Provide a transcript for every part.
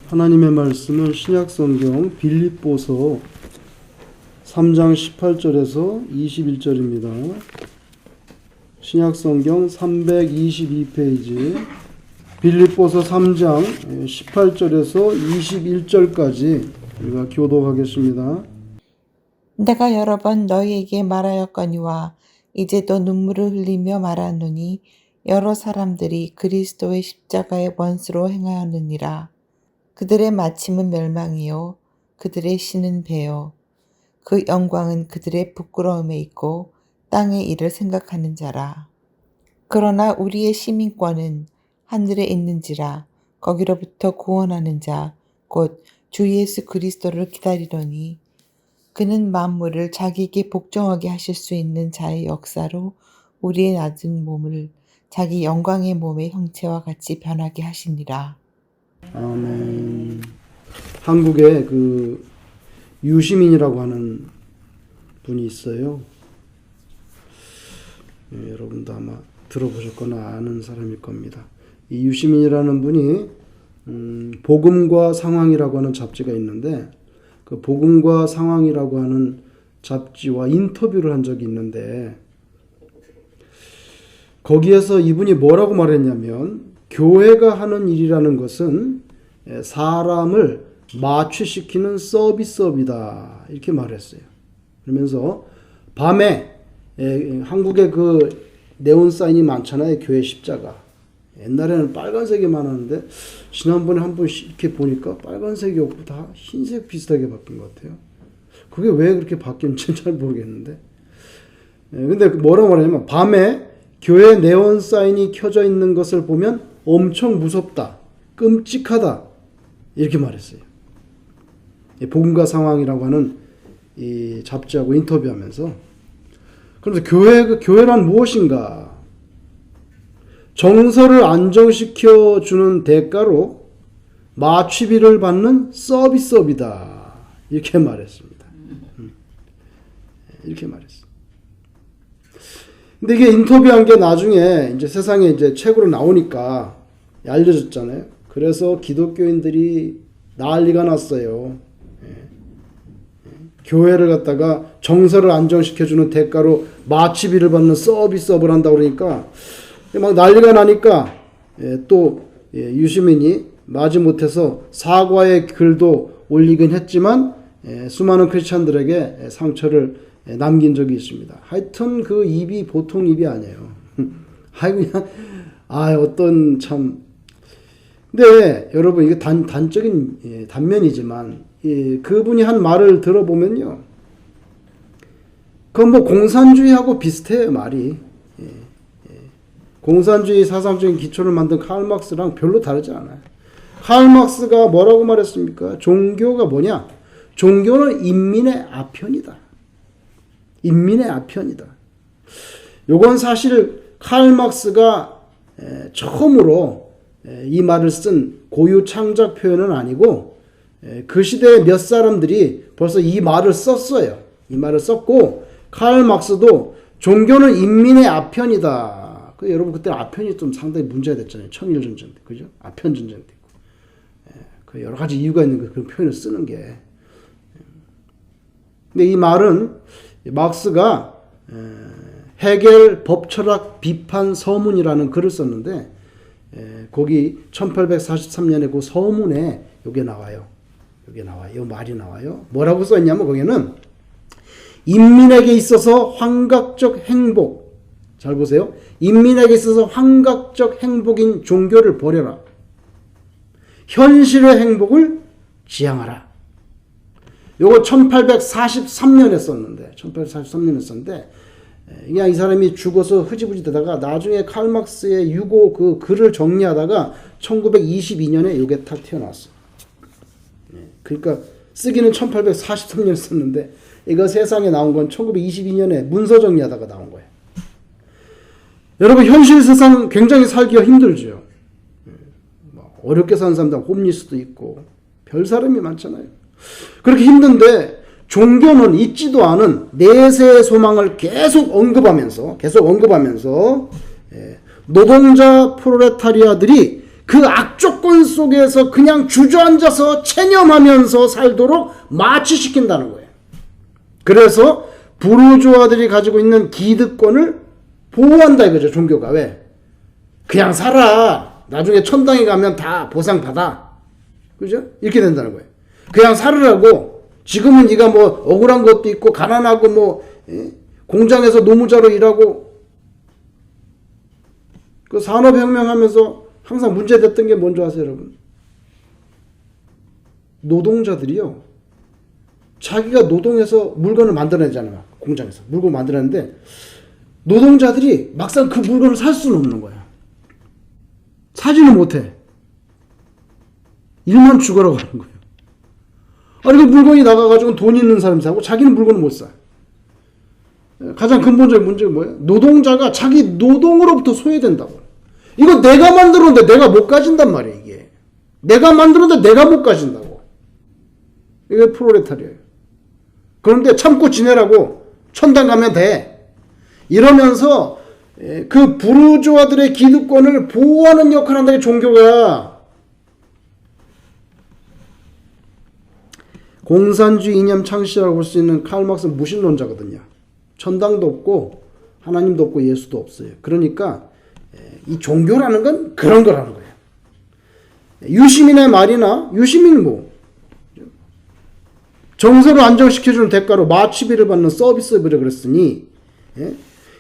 하나님의 말씀은 신약성경 빌립보서 3장 18절에서 21절입니다. 신약성경 322페이지 빌립보서 3장 18절에서 21절까지 우리가 교독하겠습니다. 내가 여러 번 너희에게 말하였거니와 이제도 눈물을 흘리며 말하노니 여러 사람들이 그리스도의 십자가의 원수로 행하였느니라. 그들의 마침은 멸망이요 그들의 신은 배요 그 영광은 그들의 부끄러움에 있고 땅의 일을 생각하는 자라. 그러나 우리의 시민권은 하늘에 있는지라 거기로부터 구원하는 자 곧 주 예수 그리스도를 기다리더니 그는 만물을 자기에게 복종하게 하실 수 있는 자의 역사로 우리의 낮은 몸을 자기 영광의 몸의 형체와 같이 변하게 하시니라. 아멘. 한국에 그 유시민이라고 하는 분이 있어요. 여러분도 아마 들어보셨거나 아는 사람일 겁니다. 이 유시민이라는 분이 복음과 상황이라고 하는 잡지가 있는데 그 복음과 상황이라고 하는 잡지와 인터뷰를 한 적이 있는데 거기에서 이분이 뭐라고 말했냐면 교회가 하는 일이라는 것은 사람을 마취시키는 서비스업이다 이렇게 말했어요. 그러면서 밤에 한국에 그 네온사인이 많잖아요. 교회 십자가. 옛날에는 빨간색이 많았는데 지난번에 한번 이렇게 보니까 빨간색이 없고 다 흰색 비슷하게 바뀐 것 같아요. 그게 왜 그렇게 바뀌었는지 잘 모르겠는데. 근데 뭐라고 말하냐면 밤에 교회 네온사인이 켜져 있는 것을 보면 엄청 무섭다. 끔찍하다. 이렇게 말했어요. 복음과 상황이라고 하는 이 잡지하고 인터뷰하면서. 그래서 교회란 무엇인가? 정서를 안정시켜 주는 대가로 마취비를 받는 서비스업이다. 이렇게 말했습니다. 이렇게 말했어요. 근데 이게 인터뷰한 게 나중에 이제 세상에 이제 책으로 나오니까 알려졌잖아요. 그래서 기독교인들이 난리가 났어요. 교회를 갖다가 정서를 안정시켜주는 대가로 마취비를 받는 서비스업을 한다고 그러니까 막 난리가 나니까 또 유시민이 마지못해서 사과의 글도 올리긴 했지만 수많은 크리스찬들에게 상처를 남긴 적이 있습니다. 하여튼 그 입이 보통 입이 아니에요. 그냥 어떤 참. 근데 여러분 이게 단적인 단면이지만 그분이 한 말을 들어보면요, 그건 뭐 공산주의하고 비슷해요 말이. 공산주의 사상적인 기초를 만든 칼 막스랑 별로 다르지 않아요. 칼 막스가 뭐라고 말했습니까? 종교가 뭐냐? 종교는 인민의 아편이다. 인민의 아편이다. 요건 사실 칼 막스가 처음으로 이 말을 쓴 고유 창작 표현은 아니고 그 시대에 몇 사람들이 벌써 이 말을 썼어요. 이 말을 썼고 칼 막스도 종교는 인민의 아편이다. 여러분 그때 아편이 좀 상당히 문제가 됐잖아요. 청일전쟁 때, 그죠? 아편 전쟁 때 있고, 그 여러 가지 이유가 있는 거 그런 표현을 쓰는 게. 근데 이 말은 막스가 해겔 법철학 비판 서문이라는 글을 썼는데 거기 1843년에 그 서문에 요게 나와요. 요게 나와요. 요 말이 나와요. 뭐라고 써있냐면 거기는 인민에게 있어서 환각적 행복, 잘 보세요. 인민에게 있어서 환각적 행복인 종교를 버려라. 현실의 행복을 지향하라. 요거 1843년에 썼는데, 그냥 이 사람이 죽어서 흐지부지 되다가 나중에 칼막스의 유고 그 글을 정리하다가 1922년에 요게 탁 튀어나왔어. 그러니까 쓰기는 1843년에 썼는데 이거 세상에 나온 건 1922년에 문서 정리하다가 나온 거예요. 여러분 현실 세상 굉장히 살기가 힘들죠. 어렵게 사는 사람들 홈리스도 있고 별 사람이 많잖아요. 그렇게 힘든데 종교는 있지도 않은 내세의 소망을 계속 언급하면서 노동자 프롤레타리아들이 그 악조건 속에서 그냥 주저앉아서 체념하면서 살도록 마취시킨다는 거예요. 그래서 부르주아들이 가지고 있는 기득권을 보호한다 이거죠, 종교가. 왜? 그냥 살아. 나중에 천당에 가면 다 보상받아. 그죠? 이렇게 된다는 거예요. 그냥 살으라고. 지금은 네가 뭐 억울한 것도 있고 가난하고 뭐 공장에서 노무자로 일하고 그 산업혁명 하면서 항상 문제됐던 게 뭔지 아세요, 여러분? 노동자들이요. 자기가 노동해서 물건을 만들어내잖아요. 공장에서. 물건 만들었는데 노동자들이 막상 그 물건을 살 수는 없는 거야. 사지는 못해. 일만 죽어라고 하는 거예요. 아니, 그 물건이 나가가지고 돈 있는 사람이 사고 자기는 물건을 못 사. 가장 근본적인 문제가 뭐예요? 노동자가 자기 노동으로부터 소외된다고. 이거 내가 만들었는데 내가 못 가진단 말이에요, 이게. 내가 만들었는데 내가 못 가진다고. 이게 프롤레타리아예요. 그런데 참고 지내라고. 천당 가면 돼. 이러면서 그 부르주아들의 기득권을 보호하는 역할을 한다, 이 종교가. 공산주의 이념 창시라고 볼 수 있는 칼 막스는 무신론자거든요. 천당도 없고 하나님도 없고 예수도 없어요. 그러니까 이 종교라는 건 그런 거라는 거예요. 유시민의 말이나 유시민 뭐 정서를 안정시켜주는 대가로 마취비를 받는 서비스비를 그랬으니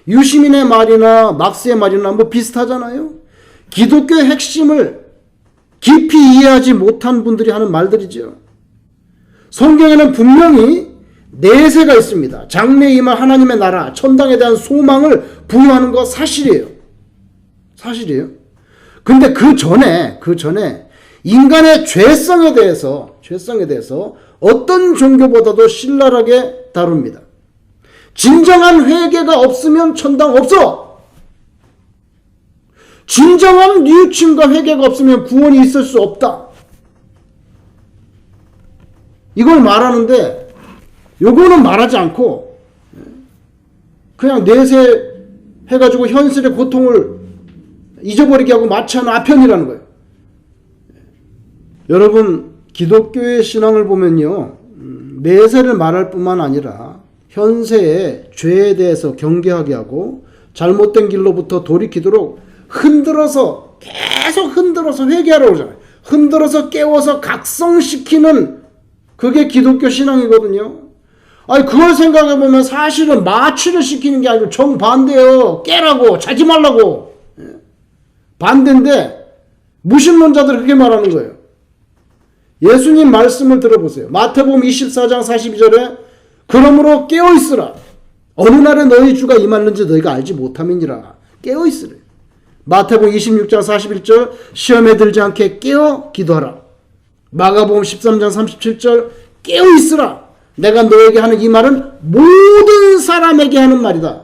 유시민의 말이나 막스의 말이나 뭐 비슷하잖아요. 기독교의 핵심을 깊이 이해하지 못한 분들이 하는 말들이죠. 성경에는 분명히 내세가 있습니다. 장래에 임할 하나님의 나라, 천당에 대한 소망을 부여하는 거 사실이에요. 사실이에요. 근데 그 전에 인간의 죄성에 대해서 어떤 종교보다도 신랄하게 다룹니다. 진정한 회개가 없으면 천당 없어. 진정한 뉘우침과 회개가 없으면 구원이 있을 수 없다. 이걸 말하는데 요거는 말하지 않고 그냥 내세해가지고 현실의 고통을 잊어버리게 하고 마취하는 아편이라는 거예요. 여러분, 기독교의 신앙을 보면요, 내세를 말할 뿐만 아니라 현세의 죄에 대해서 경계하게 하고 잘못된 길로부터 돌이키도록 계속 흔들어서 회개하라고 그러잖아요. 흔들어서 깨워서 각성시키는 그게 기독교 신앙이거든요. 아니, 그걸 생각해보면 사실은 마취를 시키는 게 아니고 정반대예요. 깨라고, 자지 말라고. 반대인데 무신론자들은 그렇게 말하는 거예요. 예수님 말씀을 들어보세요. 마태복음 24장 42절에 그러므로 깨어있으라. 어느 날에 너희 주가 임하는지 너희가 알지 못함이니라. 깨어있으래. 마태복음 26장 41절 시험에 들지 않게 깨어 기도하라. 마가복음 13장 37절 깨어있으라. 내가 너에게 하는 이 말은 모든 사람에게 하는 말이다.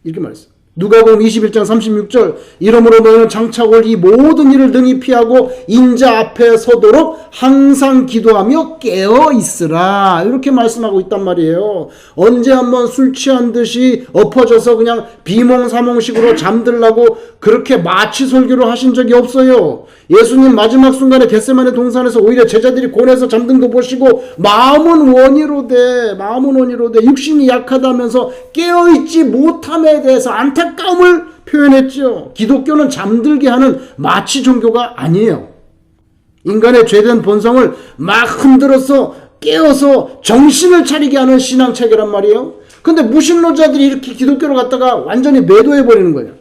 이렇게 말했어요. 누가복음 21장 36절 이러므로 너희는 장차 올 이 모든 일을 능히 피하고 인자 앞에 서도록 항상 기도하며 깨어 있으라. 이렇게 말씀하고 있단 말이에요. 언제 한번 술 취한 듯이 엎어져서 그냥 비몽사몽식으로 잠들라고 그렇게 마취 설교를 하신 적이 없어요. 예수님 마지막 순간에 겟세마네 동산에서 오히려 제자들이 곤해서 잠든 거 보시고 마음은 원이로되 육신이 약하다면서 깨어있지 못함에 대해서 안타까움을 표현했죠. 기독교는 잠들게 하는 마취 종교가 아니에요. 인간의 죄된 본성을 막 흔들어서 깨어서 정신을 차리게 하는 신앙체계란 말이에요. 근데 무신론자들이 이렇게 기독교를 갖다가 완전히 매도해버리는 거예요.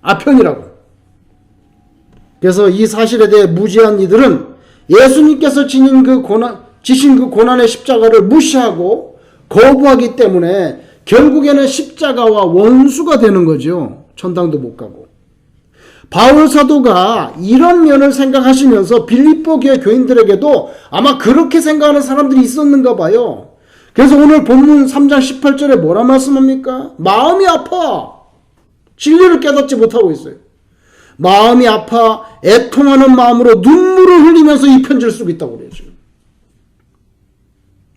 아편이라고. 그래서 이 사실에 대해 무지한 이들은 예수님께서 지신 그 고난의 십자가를 무시하고 거부하기 때문에 결국에는 십자가와 원수가 되는 거죠. 천당도 못 가고. 바울 사도가 이런 면을 생각하시면서 빌립보 교회 교인들에게도 아마 그렇게 생각하는 사람들이 있었는가 봐요. 그래서 오늘 본문 3장 18절에 뭐라 말씀합니까? 마음이 아파. 진리를 깨닫지 못하고 있어요. 마음이 아파 애통하는 마음으로 눈물을 흘리면서 이 편지를 쓰고 있다고 그래요.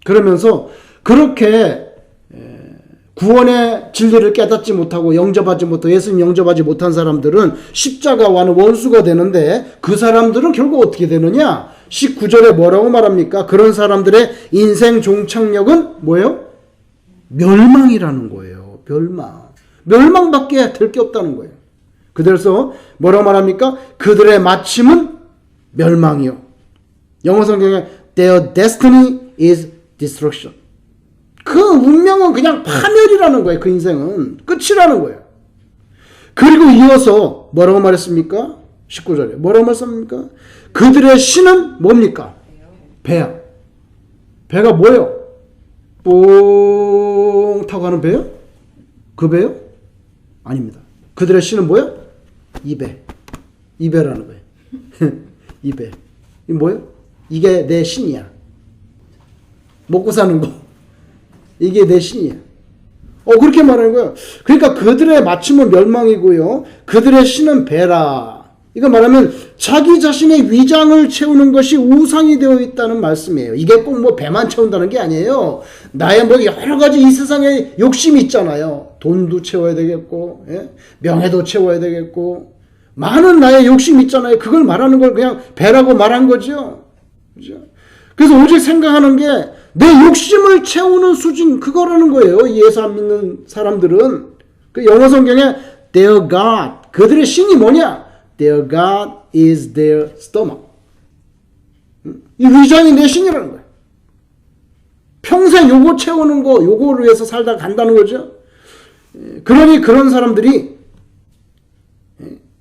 그러면서 그렇게 구원의 진리를 깨닫지 못하고 영접하지 못하고 예수님 영접하지 못한 사람들은 십자가와는 원수가 되는데 그 사람들은 결국 어떻게 되느냐? 19절에 뭐라고 말합니까? 그런 사람들의 인생 종착역은 뭐예요? 멸망이라는 거예요. 멸망. 멸망밖에 될 게 없다는 거예요. 그래서 뭐라고 말합니까? 그들의 마침은 멸망이요. 영어 성경에 their destiny is destruction. 그 운명은 그냥 파멸이라는 거예요. 그 인생은 끝이라는 거예요. 그리고 이어서 뭐라고 말했습니까? 19절에 뭐라고 말했습니까? 그들의 신은 뭡니까? 배야. 배가 뭐예요? 뽕 타고 가는 배요? 그 배요? 아닙니다. 그들의 신은 뭐예요? 이배. 이배라는 거예요. 이배. 이 뭐예요? 이게 내 신이야. 먹고 사는 거. 이게 내 신이야. 그렇게 말하는 거예요. 그러니까 그들의 마침은 멸망이고요. 그들의 신은 배라. 이거 말하면 자기 자신의 위장을 채우는 것이 우상이 되어 있다는 말씀이에요. 이게 꼭 뭐 배만 채운다는 게 아니에요. 나의 뭐 여러 가지 이 세상에 욕심이 있잖아요. 돈도 채워야 되겠고, 명예도 채워야 되겠고, 많은 나의 욕심이 있잖아요. 그걸 말하는 걸 그냥 배라고 말한 거죠. 그죠? 그래서 오직 생각하는 게 내 욕심을 채우는 수준 그거라는 거예요. 예수 안 믿는 사람들은. 그 영어 성경에 their God, 그들의 신이 뭐냐? Their God is their stomach. 이 위장이 내 신이라는 거예요. 평생 요거 채우는 거, 요거를 위해서 살다 간다는 거죠. 그러니 그런 사람들이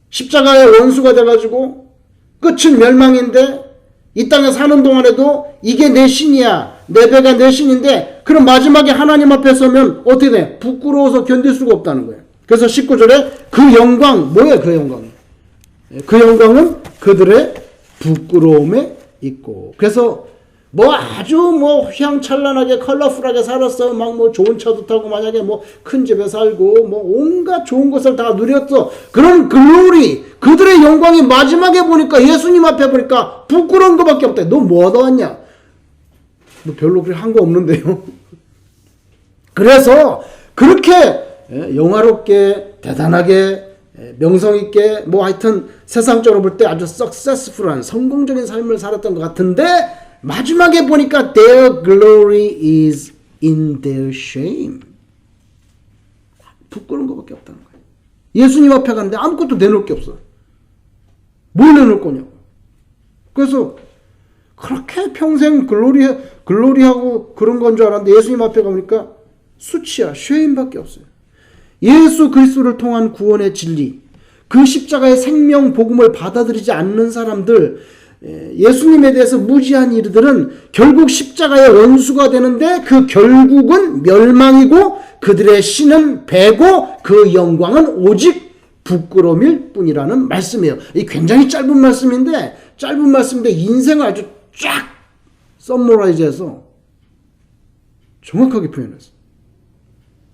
십자가의 원수가 돼가지고 끝은 멸망인데 이 땅에 사는 동안에도 이게 내 신이야. 내 배가 내 신인데 그럼 마지막에 하나님 앞에 서면 어떻게 돼? 부끄러워서 견딜 수가 없다는 거예요. 그래서 19절에 그 영광, 뭐예요 그 영광이? 그 영광은 그들의 부끄러움에 있고. 그래서 뭐 아주 뭐 휘황찬란하게 컬러풀하게 살았어. 막 뭐 좋은 차도 타고 만약에 뭐 큰 집에 살고 뭐 온갖 좋은 것을 다 누렸어. 그런 글로리, 그들의 영광이 마지막에 보니까 예수님 앞에 보니까 부끄러운 것밖에 없다. 너 뭐 얻어왔냐? 뭐 별로 그렇게 한 거 없는데요. 그래서 그렇게 영화롭게 대단하게 명성 있게 뭐 하여튼 세상적으로 볼 때 아주 석세스풀한 성공적인 삶을 살았던 것 같은데 마지막에 보니까 their glory is in their shame. 부끄러운 것밖에 없다는 거예요. 예수님 앞에 갔는데 아무것도 내놓을 게 없어. 뭘 내놓을 거냐고. 그래서 그렇게 평생 글로리하고 그런 건 줄 알았는데 예수님 앞에 가보니까 수치야, 쉐임밖에 없어요. 예수 그리스도를 통한 구원의 진리, 그 십자가의 생명 복음을 받아들이지 않는 사람들, 예수님에 대해서 무지한 이들은 결국 십자가의 원수가 되는데 그 결국은 멸망이고 그들의 신은 배고 그 영광은 오직 부끄러움일 뿐이라는 말씀이에요. 이 굉장히 짧은 말씀인데 인생을 아주 쫙 썸머라이즈해서 정확하게 표현했어요.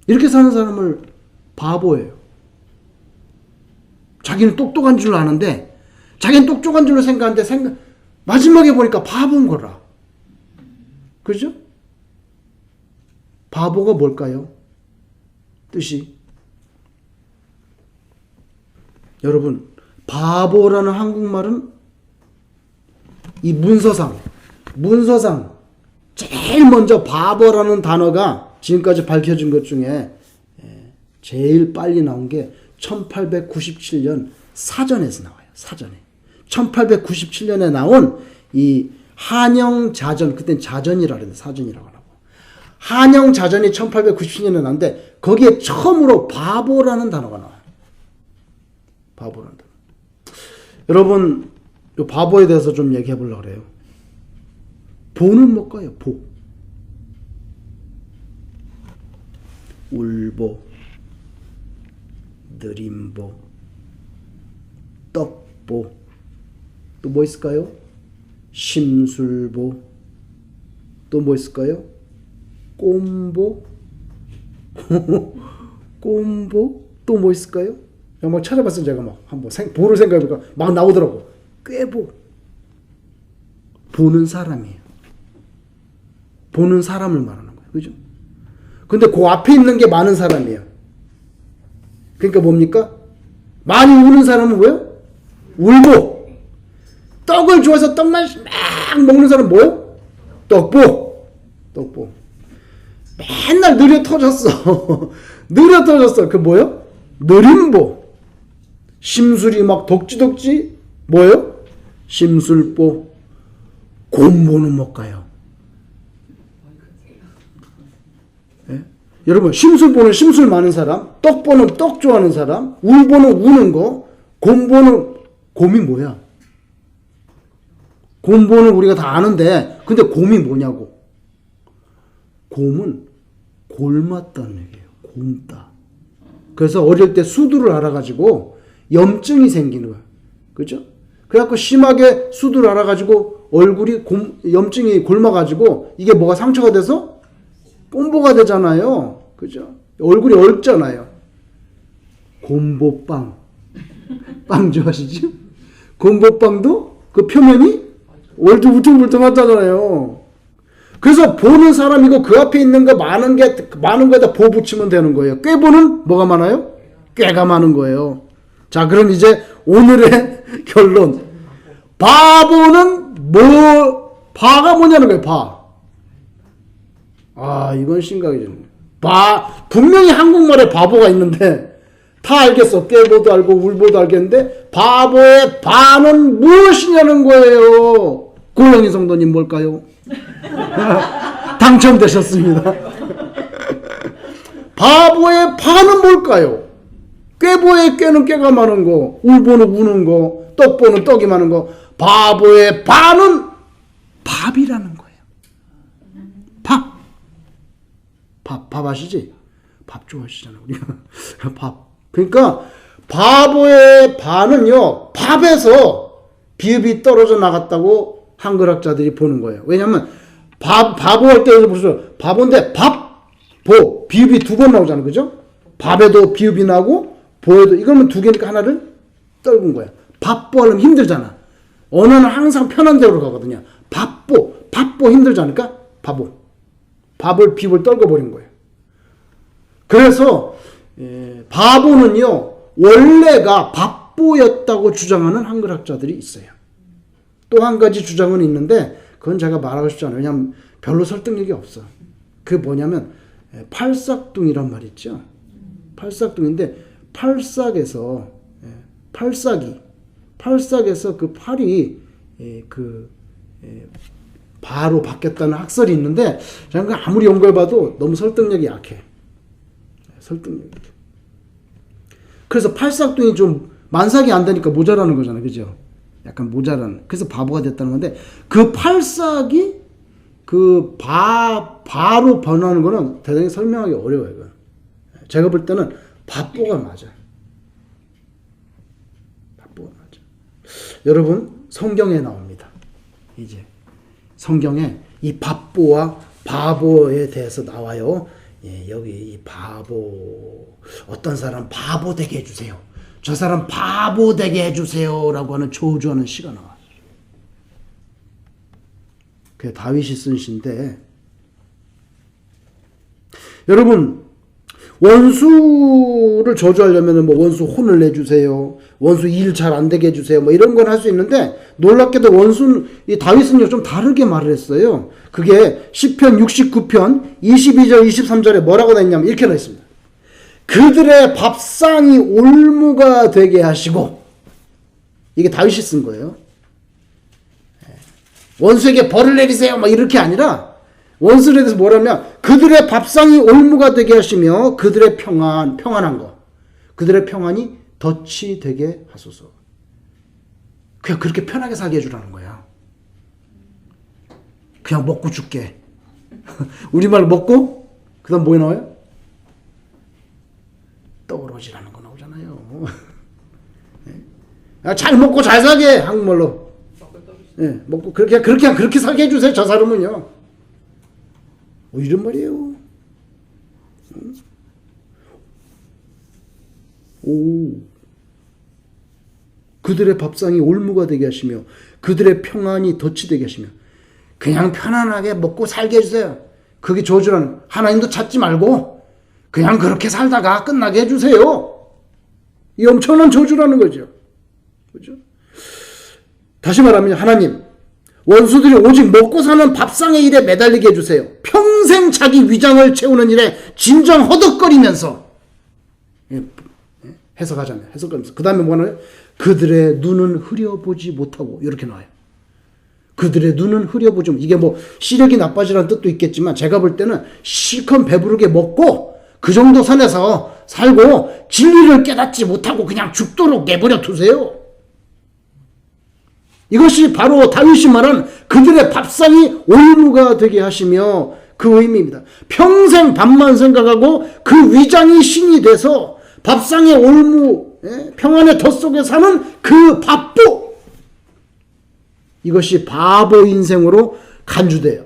이렇게 사는 사람을 바보예요. 자기는 똑똑한 줄 아는데 자기는 똑똑한 줄로 생각하는데 마지막에 보니까 바보인 거라. 그죠? 바보가 뭘까요? 뜻이. 여러분, 바보라는 한국말은 이 문서상 제일 먼저 바보라는 단어가 지금까지 밝혀진 것 중에 제일 빨리 나온 게 1897년 사전에서 나와요. 사전에. 1897년에 나온 이 한영자전, 그땐 자전이라 그래요. 사전이라고 하고. 한영자전이 1897년에 나왔는데 거기에 처음으로 바보라는 단어가 나와요. 바보라는 단어. 여러분, 이 바보에 대해서 좀 얘기해 보려고 그래요. 보는 뭘까요? 보. 울보, 느림보, 떡보, 또 뭐 있을까요? 심술보, 또 뭐 있을까요? 꼼보, 꼼보, 또 뭐 있을까요? 막 찾아봤어요. 제가 막 한번 보를 생각해보니까 막 나오더라고. 꾀보. 보는 사람이에요. 보는 사람을 말하는 거예요. 그죠? 근데 그 앞에 있는 게 많은 사람이에요. 그러니까 뭡니까? 많이 우는 사람은 뭐예요? 울보. 떡을 주어서 떡만 막 먹는 사람은 뭐예요? 떡보. 떡보. 맨날 느려 터졌어. 느려 터졌어. 그 뭐예요? 느림보. 심술이 막 덕지덕지 뭐예요? 심술보. 곰보는 못 가요. 예? 여러분, 심술보는 심술 많은 사람, 떡보는 떡 좋아하는 사람, 울보는 우는 거, 곰보는 곰이 뭐야? 곰보는 우리가 다 아는데, 근데 곰이 뭐냐고? 곰은 골맞다는 얘기예요. 곰따. 그래서 어릴 때 수두를 알아가지고 염증이 생기는 거야. 그죠? 그래갖고 심하게 수두를 알아가지고 얼굴이 염증이 골마가지고 이게 뭐가 상처가 돼서 뽐보가 되잖아요. 그죠? 얼굴이 얽잖아요. 곰보빵. 빵 좋아하시죠? 곰보빵도 그 표면이 울퉁불퉁하잖아요. 그래서 보는 사람이고 그 앞에 있는 거 많은 거에다 보 붙이면 되는 거예요. 꾀보는 뭐가 많아요? 꾀가 많은 거예요. 자, 그럼 이제 오늘의 결론. 바보는 바가 뭐냐는 거예요, 바. 아, 이건 심각해지네. 분명히 한국말에 바보가 있는데, 다 알겠어. 꾀보도 알고, 울보도 알겠는데, 바보의 바는 무엇이냐는 거예요. 고영희 성도님 뭘까요? 당첨되셨습니다. 바보의 바는 뭘까요? 꾀보의 꾀는 꾀가 많은 거, 울보는 우는 거, 떡보는 떡이 많은 거, 바보의 바는 밥이라는 거예요. 밥 아시지? 밥 좋아하시잖아요, 우리가. 밥. 그러니까 바보의 바는요, 밥에서 비읍이 떨어져 나갔다고 한글학자들이 보는 거예요. 왜냐하면 바보 할 때 보세요. 바보인데 보 비읍이 두 번 나오잖아요, 그죠? 밥에도 비읍이 나고 보에도, 이거는 두 개니까 하나를 떨군 거야. 밥보 하려면 힘들잖아. 언어는 항상 편한 대로 가거든요. 밥보 힘들지 않을까? 밥을 비읍을 떨궈버린 거예요. 그래서 바보는요, 원래가 밥보였다고 주장하는 한글학자들이 있어요. 또 한 가지 주장은 있는데 그건 제가 말하고 싶지 않아요. 왜냐하면 별로 설득력이 없어. 그 뭐냐면 팔싹둥이란 말 있죠. 팔싹둥인데 팔싹에서 그 팔이 바로 바뀌었다는 학설이 있는데 제가 아무리 연구해봐도 너무 설득력이 약해. 설득력이. 그래서 팔싹둥이 좀 만삭이 안 되니까 모자라는 거잖아요, 그죠? 약간 모자라는. 그래서 바보가 됐다는 건데 그 팔싹이 그 바로 변하는 거는 대단히 설명하기 어려워요. 이건. 제가 볼 때는 밥보가 맞아. 밥보가 맞아. 여러분, 성경에 나옵니다. 이제 성경에 이 밥보와 바보에 대해서 나와요. 예, 여기 이 바보, 어떤 사람 바보 되게 해주세요. 저 사람 바보 되게 해주세요. 라고 하는 저주하는 시가 나와요. 그게 다윗이 쓴 시인데, 여러분, 원수를 저주하려면 뭐 원수 혼을 내주세요. 원수 일 잘 안 되게 해주세요. 뭐 이런 건 할 수 있는데, 놀랍게도 이 다윗은요, 좀 다르게 말을 했어요. 그게 시편 69편 22절 23절에 뭐라고 냈냐면 이렇게 나 있습니다. 그들의 밥상이 올무가 되게 하시고, 이게 다윗이 쓴 거예요. 원수에게 벌을 내리세요. 막 이렇게 아니라 원수에 대해서 뭐라면 그들의 밥상이 올무가 되게 하시며 그들의 평안한 거, 그들의 평안이 덫이 되게 하소서. 그냥 그렇게 편하게 살게 해주라는 거야. 그냥 먹고 죽게. 우리말 먹고 그 다음 뭐 나와요? 떠오르지라는 거 나오잖아요. 잘 먹고 잘 살게, 한국말로. 예, 먹고 그렇게 살게 해주세요. 저 사람은요. 이런 말이에요. 그들의 밥상이 올무가 되게 하시며 그들의 평안이 덫이 되게 하시며, 그냥 편안하게 먹고 살게 해주세요. 그게 저주라는, 하나님도 찾지 말고 그냥 그렇게 살다가 끝나게 해주세요. 이 엄청난 저주라는 거죠. 그죠? 다시 말하면 하나님, 원수들이 오직 먹고 사는 밥상의 일에 매달리게 해주세요. 평생 자기 위장을 채우는 일에 진정 허덕거리면서, 해석하잖아요. 해석하면서. 그 다음에 뭐나요? 그들의 눈은 흐려보지 못하고, 이렇게 나와요. 그들의 눈은 흐려보지 못하고. 이게 뭐 시력이 나빠지라는 뜻도 있겠지만 제가 볼 때는 실컷 배부르게 먹고 그 정도 선에서 살고 진리를 깨닫지 못하고 그냥 죽도록 내버려 두세요. 이것이 바로 다윗이 말한 그들의 밥상이 올무가 되게 하시며 그 의미입니다. 평생 밥만 생각하고 그 위장이 신이 돼서 밥상의 올무, 평안의 덫 속에 사는 그 바보, 이것이 바보 인생으로 간주돼요.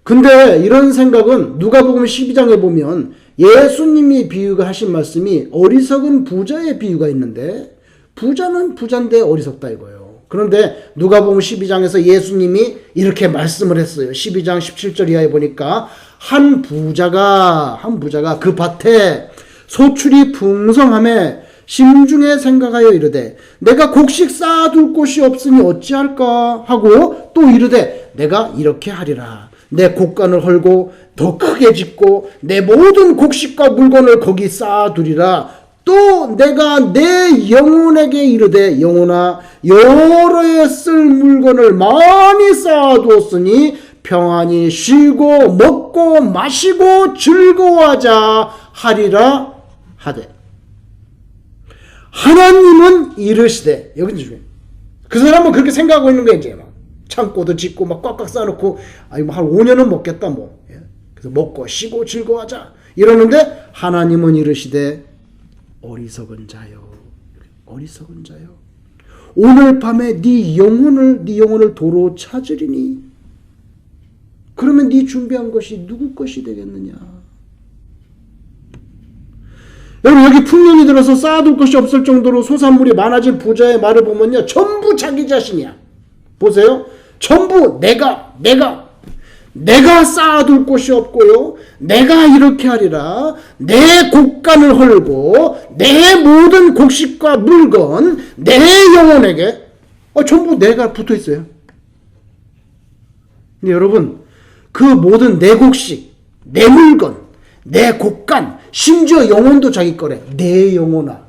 근데 이런 생각은 누가복음 12장에 보면 예수님이 비유가 하신 말씀이 어리석은 부자의 비유가 있는데, 부자는 부자인데 어리석다 이거예요. 그런데 누가복음 12장에서 예수님이 이렇게 말씀을 했어요. 12장 17절 이하에 보니까 한 부자가 그 밭에 소출이 풍성함에 심중에 생각하여 이르되 내가 곡식 쌓아둘 곳이 없으니 어찌할까 하고 또 이르되 내가 이렇게 하리라. 내 곡간을 헐고 더 크게 짓고 내 모든 곡식과 물건을 거기 쌓아두리라. 또 내가 내 영혼에게 이르되 영혼아 여러 해 쓸 물건을 많이 쌓아두었으니 평안히 쉬고 먹고 마시고 즐거워하자 하리라 하되, 하나님은 이르시되, 여기 중에 그 사람은 그렇게 생각하고 있는 거예요. 이제 막 창고도 짓고 막 꽉꽉 쌓아놓고 한 5년은 먹겠다 뭐. 그래서 먹고 쉬고 즐거워하자 이러는데, 하나님은 이르시되 어리석은 자요, 어리석은 자요. 오늘 밤에 네 영혼을 도로 찾으리니 그러면 네 준비한 것이 누구 것이 되겠느냐. 여러분, 여기 풍년이 들어서 쌓아둘 것이 없을 정도로 소산물이 많아진 부자의 말을 보면요, 전부 자기 자신이야. 보세요. 전부 내가 쌓아둘 곳이 없고요, 내가 이렇게 하리라, 내 곡간을 헐고 내 모든 곡식과 물건, 내 영혼에게 전부 내가 붙어있어요. 근데 여러분, 그 모든 내 곡식, 내 물건, 내 곡간, 심지어 영혼도 자기 거래. 내 영혼아,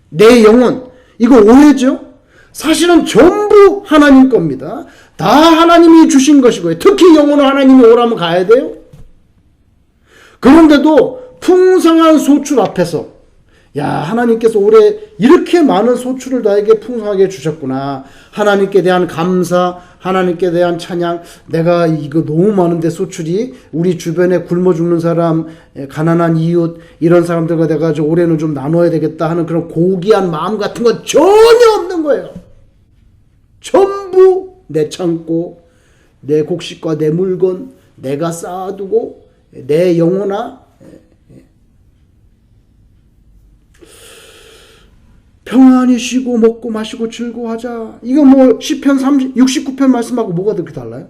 내 영혼, 이거 오해죠? 사실은 전부 하나님 겁니다. 다 하나님이 주신 것이고요. 특히 영혼은 하나님이 오라면 가야 돼요. 그런데도 풍성한 소출 앞에서, 야, 하나님께서 올해 이렇게 많은 소출을 나에게 풍성하게 주셨구나. 하나님께 대한 감사, 하나님께 대한 찬양, 내가 이거 너무 많은데 소출이 우리 주변에 굶어 죽는 사람, 가난한 이웃, 이런 사람들과 내가 올해는 좀 나눠야 되겠다 하는 그런 고귀한 마음 같은 건 전혀 없는 거예요. 전부 내 창고, 내 곡식과 내 물건, 내가 쌓아두고 내 영혼아, 평안히 쉬고 먹고 마시고 즐거워하자. 이거 뭐 시편 69편 말씀하고 뭐가 그렇게 달라요?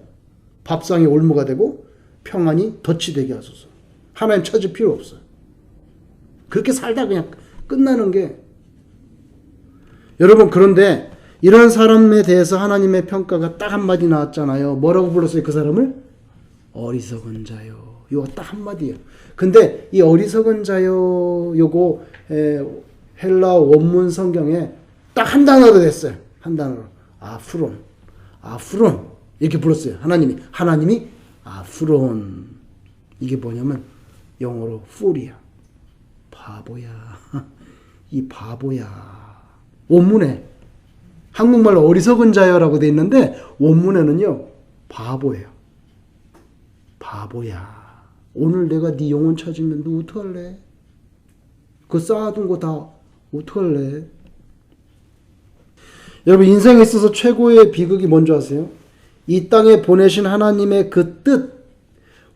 밥상이 올무가 되고 평안히 덫이 되게 하소서. 하나님 찾을 필요 없어요. 그렇게 살다 그냥 끝나는 게. 여러분, 그런데 이런 사람에 대해서 하나님의 평가가 딱 한마디 나왔잖아요. 뭐라고 불렀어요? 그 사람을? 어리석은 자요. 이거 딱 한마디예요. 근데 이 어리석은 자요, 요거 헬라 원문 성경에 딱 한 단어로 됐어요. 한 단어로. 아프론. 이렇게 불렀어요. 하나님이 아프론. 이게 뭐냐면 영어로 fool이야. 바보야. 이 바보야. 원문에 한국말로 어리석은 자여라고 돼 있는데 원문에는요, 바보예요. 바보야. 오늘 내가 네 영혼 찾으면 너 어떡할래? 그거 쌓아둔 거 다 어떡할래? 여러분, 인생에 있어서 최고의 비극이 뭔지 아세요? 이 땅에 보내신 하나님의 그 뜻,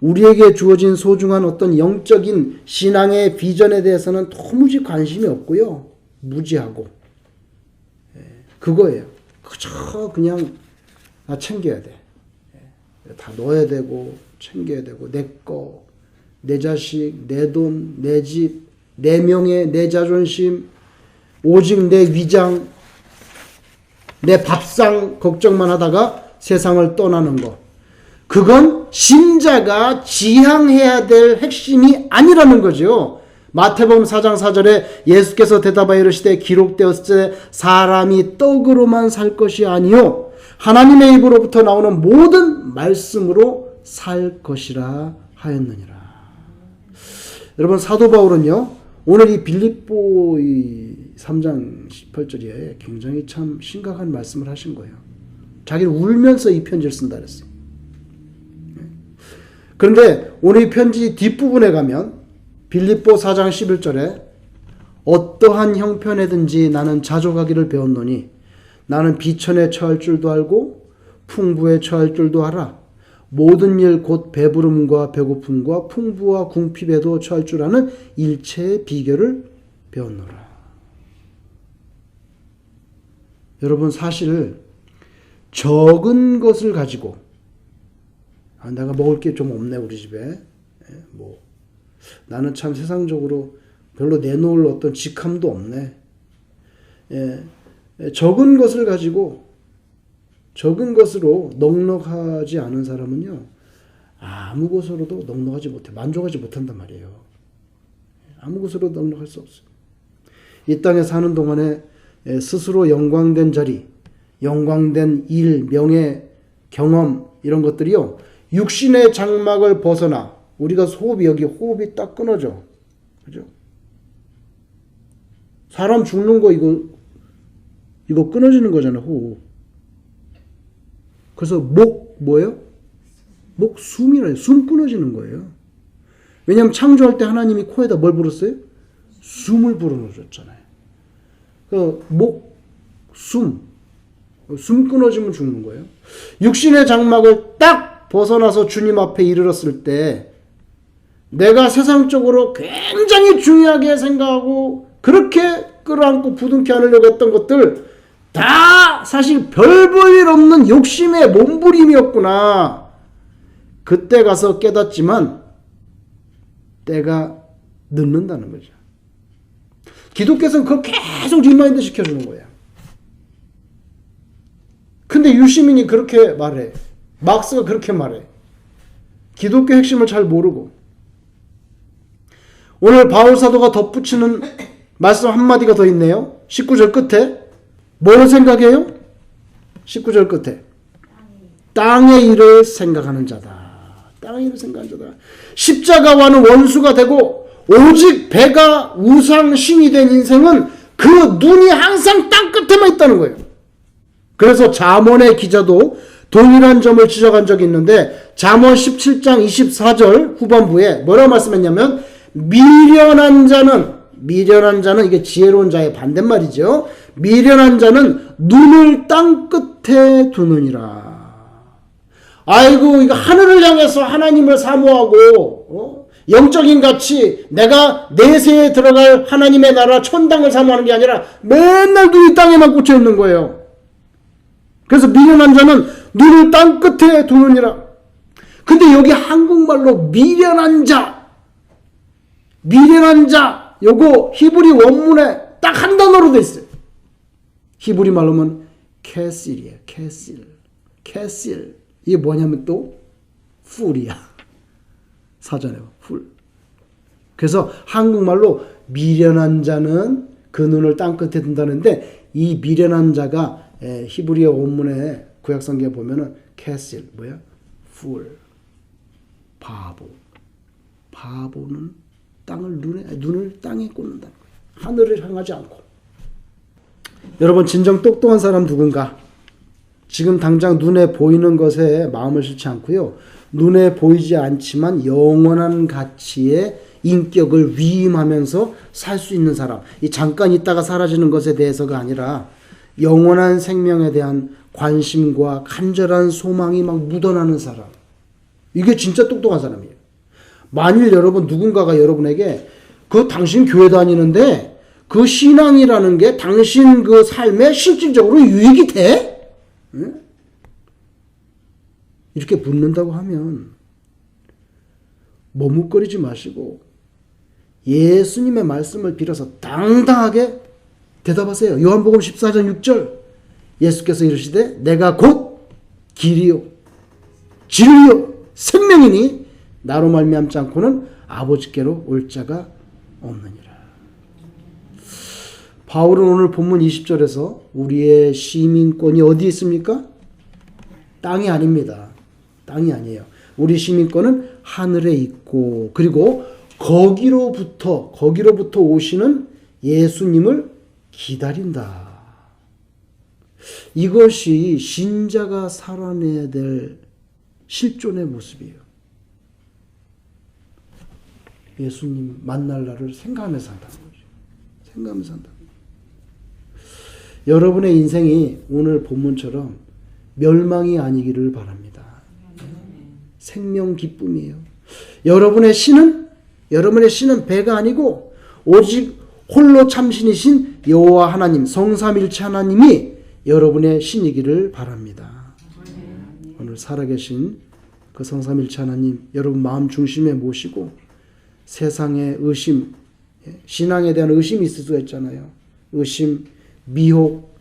우리에게 주어진 소중한 어떤 영적인 신앙의 비전에 대해서는 도무지 관심이 없고요, 무지하고, 그거예요. 그저 그냥 나 챙겨야 돼. 다 넣어야 되고 챙겨야 되고 내 거, 내 자식, 내 돈, 내 집, 내 명예, 내 자존심, 오직 내 위장, 내 밥상 걱정만 하다가 세상을 떠나는 거. 그건 신자가 지향해야 될 핵심이 아니라는 거죠. 마태복음 4장 4절에 예수께서 대답하여 이르시되 기록되었을 때 사람이 떡으로만 살 것이 아니요 하나님의 입으로부터 나오는 모든 말씀으로 살 것이라 하였느니라. 여러분 사도 바울은요 오늘 이 빌립보 3장 18절에 굉장히 참 심각한 말씀을 하신 거예요. 자기는 울면서 이 편지를 쓴다 그랬어요. 그런데 오늘 이 편지 뒷부분에 가면 빌립보 4장 11절에 어떠한 형편에든지 나는 자족하기를 배웠노니 나는 비천에 처할 줄도 알고 풍부에 처할 줄도 알아. 모든 일 곧 배부름과 배고픔과 풍부와 궁핍에도 처할 줄 아는 일체의 비결을 배웠노라. 여러분 사실 적은 것을 가지고 내가 먹을 게 좀 없네 우리 집에 나는 참 세상적으로 별로 내놓을 어떤 직함도 없네. 적은 것을 가지고 적은 것으로 넉넉하지 않은 사람은요 아무 것으로도 넉넉하지 못해 만족하지 못한단 말이에요. 아무 것으로 넉넉할 수 없어요. 이 땅에 사는 동안에 스스로 영광된 자리, 영광된 일, 명예, 경험 이런 것들이요 육신의 장막을 벗어나 우리가 여기 호흡이 딱 끊어져. 그죠? 사람 죽는 거 이거 끊어지는 거잖아, 호흡. 그래서 뭐예요? 숨이래요. 숨 끊어지는 거예요. 왜냐하면 창조할 때 하나님이 코에다 뭘 불었어요? 숨을 불어넣어줬잖아요. 숨 끊어지면 죽는 거예요. 육신의 장막을 딱 벗어나서 주님 앞에 이르렀을 때 내가 세상적으로 굉장히 중요하게 생각하고 그렇게 끌어안고 부둥켜 안으려고 했던 것들 다 사실 별 볼 일 없는 욕심의 몸부림이었구나. 그때 가서 깨닫지만 때가 늦는다는 거죠. 기독교에서는 그걸 계속 리마인드 시켜주는 거예요. 근데 유시민이 그렇게 말해. 막스가 그렇게 말해. 기독교 핵심을 잘 모르고 오늘 바울 사도가 덧붙이는 말씀 한마디가 더 있네요. 19절 끝에 뭐를 생각해요? 19절 끝에 땅의 일을 생각하는 자다. 땅의 일을 생각하는 자다. 십자가와는 원수가 되고 오직 배가 우상 신이 된 인생은 그 눈이 항상 땅 끝에만 있다는 거예요. 그래서 잠언의 기자도 동일한 점을 지적한 적이 있는데 잠언 17장 24절 후반부에 뭐라고 말씀했냐면 미련한 자는 이게 지혜로운 자의 반대말이죠. 미련한 자는 눈을 땅 끝에 두느니라. 아이고 이거 하늘을 향해서 하나님을 사모하고 영적인 가치 내가 내세에 들어갈 하나님의 나라 천당을 사모하는 게 아니라 맨날 눈이 땅에만 꽂혀 있는 거예요. 그래서 미련한 자는 눈을 땅 끝에 두느니라. 근데 여기 한국말로 미련한 자 요거 히브리 원문에 딱 한 단어로 돼 있어요. 히브리 말로는 캐실이에요. 캐실. 이게 뭐냐면 또 풀이야. 사전에 풀. 그래서 한국말로 미련한 자는 그 눈을 땅 끝에 둔다는데 이 미련한 자가 히브리어 원문에 구약성경에 보면은 캐실 뭐야? 풀. 바보. 바보는 눈을 땅에 꽂는다는 거예요. 하늘을 향하지 않고. 여러분 진정 똑똑한 사람 누군가? 지금 당장 눈에 보이는 것에 마음을 싣지 않고요. 눈에 보이지 않지만 영원한 가치의 인격을 위임하면서 살 수 있는 사람. 이 잠깐 있다가 사라지는 것에 대해서가 아니라 영원한 생명에 대한 관심과 간절한 소망이 막 묻어나는 사람. 이게 진짜 똑똑한 사람이에요. 만일 여러분 누군가가 여러분에게 당신 교회 다니는데 그 신앙이라는 게 당신 그 삶에 실질적으로 유익이 돼? 응? 이렇게 묻는다고 하면 머뭇거리지 마시고 예수님의 말씀을 빌어서 당당하게 대답하세요. 요한복음 14장 6절 예수께서 이르시되 내가 곧 길이요 진리요 생명이니 나로 말미암지 않고는 아버지께로 올 자가 없느니라. 바울은 오늘 본문 20절에서 우리의 시민권이 어디에 있습니까? 땅이 아닙니다. 땅이 아니에요. 우리 시민권은 하늘에 있고 그리고 거기로부터 오시는 예수님을 기다린다. 이것이 신자가 살아내야 될 실존의 모습이에요. 예수님 만날 날을 생각하면서 산다는 거죠. 생각하면서 산다. 여러분의 인생이 오늘 본문처럼 멸망이 아니기를 바랍니다. 생명 기쁨이에요. 여러분의 신은 배가 아니고 오직 홀로 참신이신 여호와 하나님, 성삼일체 하나님이 여러분의 신이기를 바랍니다. 오늘 살아계신 그 성삼일체 하나님 여러분 마음 중심에 모시고 세상의 의심, 신앙에 대한 의심이 있을 수가 있잖아요. 의심, 미혹,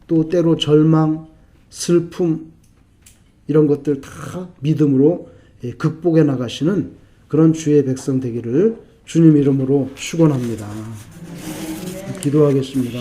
또 때로 절망, 슬픔 이런 것들 다 믿음으로 극복해 나가시는 그런 주의 백성 되기를 주님 이름으로 축원합니다. 기도하겠습니다.